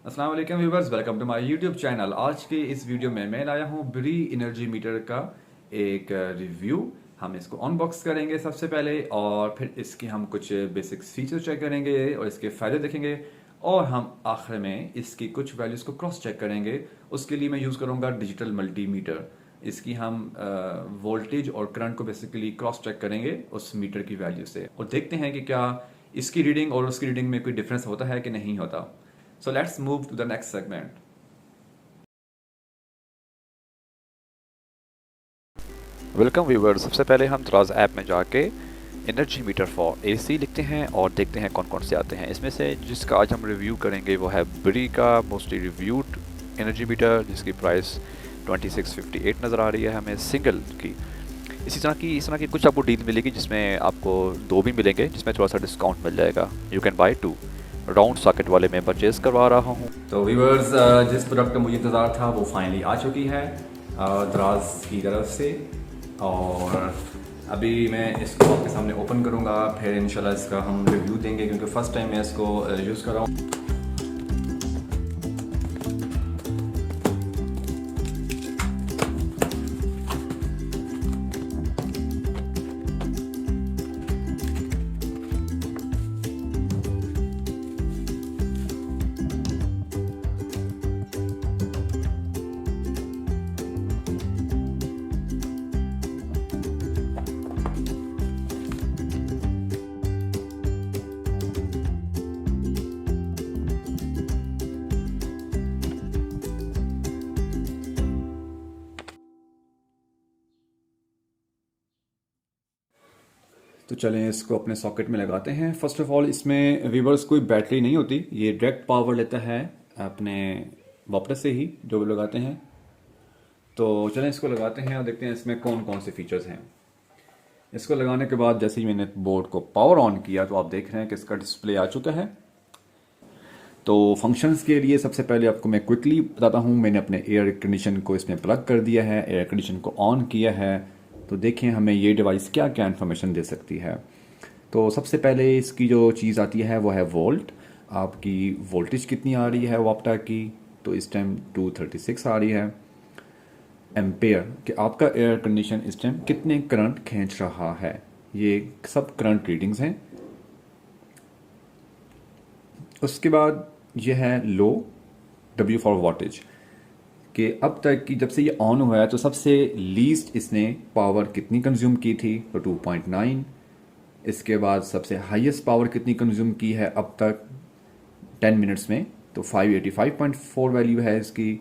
अस्सलाम वालेकुम viewers, welcome to my YouTube channel. आज के इस वीडियो में मैं लाया हूँ ब्री एनर्जी मीटर का एक रिव्यू। हम इसको अनबॉक्स करेंगे सबसे पहले, और फिर इसके हम कुछ बेसिक फीचर चेक करेंगे और इसके फ़ायदे देखेंगे, और हम आखिर में इसकी कुछ वैल्यूज़ को क्रॉस चेक करेंगे। उसके लिए मैं यूज़ करूँगा डिजिटल मल्टीमीटर। इसकी हम वोल्टेज और करंट को बेसिकली क्रॉस चेक करेंगे उस मीटर की वैल्यू से, और देखते हैं कि क्या इसकी रीडिंग और उसकी रीडिंग में कोई डिफरेंस होता है कि नहीं होता। So let's move to the next segment. Welcome viewers. सबसे पहले हम दराज ऐप में जाके एनर्जी मीटर फॉर एसी लिखते हैं और देखते हैं कौन कौन से आते हैं। इसमें से जिसका आज हम रिव्यू करेंगे वो है ब्री का मोस्टली रिव्यूड एनर्जी मीटर, जिसकी प्राइस 2658 नज़र आ रही है हमें सिंगल की। इस तरह की कुछ आपको डील मिलेगी जिसमें आपको दो भी मिलेंगे, जिसमें थोड़ा सा डिस्काउंट मिल जाएगा। You can by two. Round socket वाले में परचेज़ करवा रहा हूँ। तो व्यूवर्स, जिस प्रोडक्ट का मुझे इंतज़ार था वो फाइनली आ चुकी है दराज की तरफ से, और अभी मैं इसको आपके सामने ओपन करूँगा, फिर इंशाल्लाह इसका हम रिव्यू देंगे, क्योंकि फ़र्स्ट टाइम मैं इसको यूज़ कर रहा हूँ। तो चलें इसको अपने सॉकेट में लगाते हैं। फ़र्स्ट ऑफ़ ऑल इसमें व्यूवर्स कोई बैटरी नहीं होती, ये डायरेक्ट पावर लेता है अपने वापस से ही जो भी लगाते हैं। तो चलें इसको लगाते हैं और देखते हैं इसमें कौन कौन से फीचर्स हैं। इसको लगाने के बाद जैसे ही मैंने बोर्ड को पावर ऑन किया तो आप देख रहे हैं कि इसका डिस्प्ले आ चुका है। तो फंक्शंस के लिए सबसे पहले आपको मैं क्विकली बताता हूँ। मैंने अपने एयर कंडीशन को इसमें प्लग कर दिया है, एयर कंडीशन को ऑन किया है। तो देखें हमें ये डिवाइस क्या क्या इन्फॉर्मेशन दे सकती है। तो सबसे पहले इसकी जो चीज़ आती है वो है वोल्ट। आपकी वोल्टेज कितनी आ रही है वापटा की, तो इस टाइम 236 आ रही है। एम्पेयर कि आपका एयर कंडीशन इस टाइम कितने करंट खींच रहा है, ये सब करंट रीडिंग्स हैं। उसके बाद ये है लो, W फॉर वाटेज, कि अब तक कि जब से ये ऑन हुआ है तो सबसे लीस्ट इसने पावर कितनी कंज्यूम की थी, तो 2.9। इसके बाद सबसे हाईएस्ट पावर कितनी कंज्यूम की है अब तक 10 मिनट्स में, तो 585.4 वैल्यू है इसकी।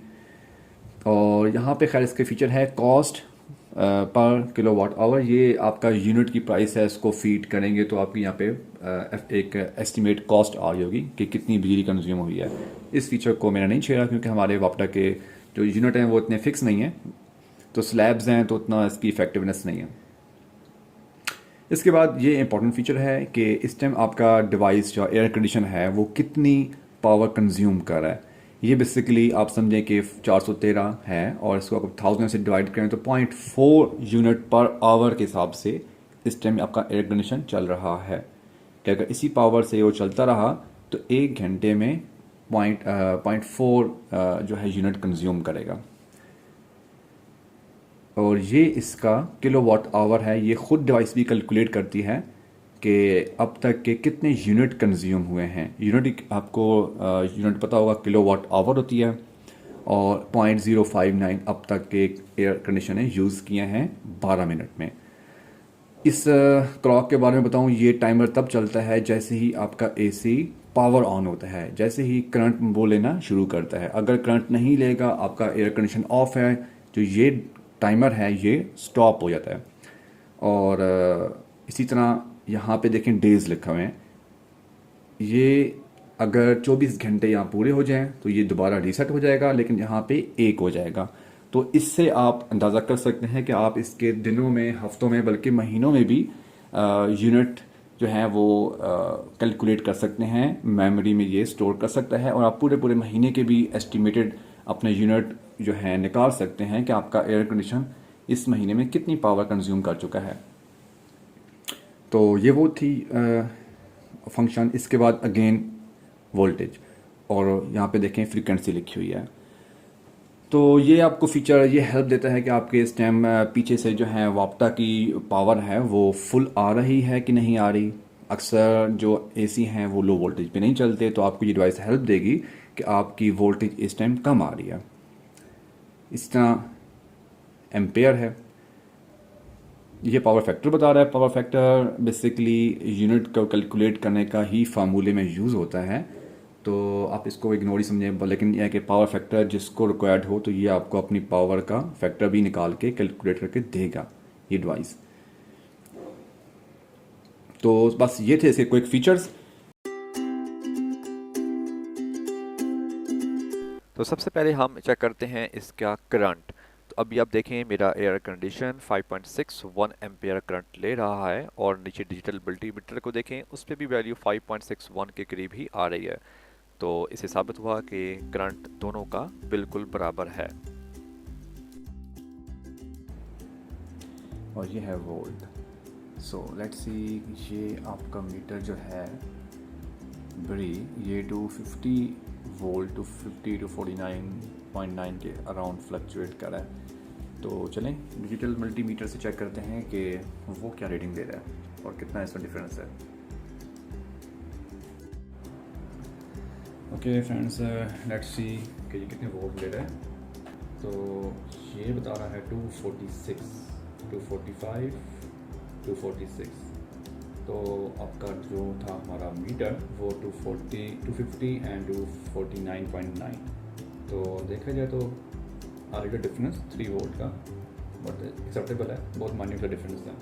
और यहाँ पे खैर इसके फीचर है कॉस्ट पर किलोवाट आवर। ये आपका यूनिट की प्राइस है, इसको फीड करेंगे तो आपकी यहाँ पे एक एस्टिमेट कॉस्ट आ रही होगी कि कितनी बिजली कंज्यूम हुई है। इस फीचर को मैंने नहीं छेड़ा क्योंकि हमारे वापटा के जो यूनिट हैं वो इतने फिक्स नहीं हैं, तो स्लैब्स हैं तो उतना इसकी इफेक्टिवनेस नहीं है। इसके बाद ये इंपॉर्टेंट फीचर है कि इस टाइम आपका डिवाइस जो एयर कंडीशन है वो कितनी पावर कंज्यूम कर रहा है। ये बेसिकली आप समझें कि 413 है, और इसको अगर 1000 से डिवाइड करें तो 0.4 यूनिट पर आवर के हिसाब से इस टाइम आपका एयर कंडीशन चल रहा है। कि अगर इसी पावर से वो चलता रहा तो 1 घंटे में 0.4 जो है यूनिट कंज्यूम करेगा। और ये इसका किलोवाट आवर है। ये ख़ुद डिवाइस भी कैलकुलेट करती है कि अब तक के कितने यूनिट कंज्यूम हुए हैं। यूनिट आपको यूनिट पता होगा, किलोवाट आवर होती है, और 0.059 अब तक के एयर कंडीशन ने यूज़ किए हैं 12 मिनट में। इस क्लॉक के बारे में बताऊं, ये टाइमर तब चलता है जैसे ही आपका एसी पावर ऑन होता है, जैसे ही करंट वो लेना शुरू करता है। अगर करंट नहीं लेगा, आपका एयर कंडीशन ऑफ है, तो ये टाइमर है ये स्टॉप हो जाता है। और इसी तरह यहाँ पे देखें डेज़ लिखा हुए हैं, ये अगर 24 घंटे यहाँ पूरे हो जाएं तो ये दोबारा रीसेट हो जाएगा, लेकिन यहाँ पे 1 हो जाएगा। तो इससे आप अंदाज़ा कर सकते हैं कि आप इसके दिनों में, हफ्तों में, बल्कि महीनों में भी यूनिट जो है वो कैलकुलेट कर सकते हैं। मेमोरी में ये स्टोर कर सकता है, और आप पूरे पूरे महीने के भी एस्टिमेटेड अपने यूनिट जो है निकाल सकते हैं कि आपका एयर कंडीशन इस महीने में कितनी पावर कंज्यूम कर चुका है। तो ये वो थी फंक्शन। इसके बाद अगेन वोल्टेज, और यहाँ पे देखें फ्रीक्वेंसी लिखी हुई है। तो ये आपको फीचर ये हेल्प देता है कि आपके स्टेम पीछे से जो है वाप्ता की पावर है वो फुल आ रही है कि नहीं आ रही। अक्सर जो एसी हैं वो लो वोल्टेज पे नहीं चलते, तो आपको ये डिवाइस हेल्प देगी कि आपकी वोल्टेज इस टाइम कम आ रही है। इस तरह एम्पेयर है, ये पावर फैक्टर बता रहा है। पावर फैक्टर बेसिकली यूनिट को कैलकुलेट करने का ही फार्मूले में यूज़ होता है, तो आप इसको इग्नोर ही समझें, लेकिन यह है कि पावर फैक्टर जिसको रिक्वायर्ड हो तो ये आपको अपनी पावर का फैक्टर भी निकाल के कैलकुलेट करके देगा ये डिवाइस। तो बस ये थे इसके क्विक फीचर्स। तो सबसे पहले हम चेक करते हैं इसका करंट। तो अभी आप देखें मेरा एयर कंडीशन 5.61 एम्पेयर करंट ले रहा है और नीचे डिजिटल मल्टीमीटर को देखें, उस पर भी वैल्यू 5.61 के करीब ही आ रही है। तो इससे साबित हुआ कि करंट दोनों का बिल्कुल बराबर है। और ये है वोल्ट। सो लेट्स सी, ये आपका मीटर जो है बड़ी, ये 250 वोल्ट 250 to 49.9 के अराउंड फ्लक्चुएट कर रहा है। तो चलें डिजिटल मल्टीमीटर से चेक करते हैं कि वो क्या रीडिंग दे रहा है और कितना इसमें डिफरेंस है। ओके फ्रेंड्स, लेट्स सी कि ये कितने वोल्ट ले रहा है। तो ये बता रहा है 246, 245, 246। तो आपका जो था हमारा मीटर वो 240, 250 एंड 249.9। तो देखा जाए तो आ रही है डिफरेंस 3 वोल्ट का, बट एक्सेप्टेबल है, बहुत माइन्यूट का डिफरेंस है।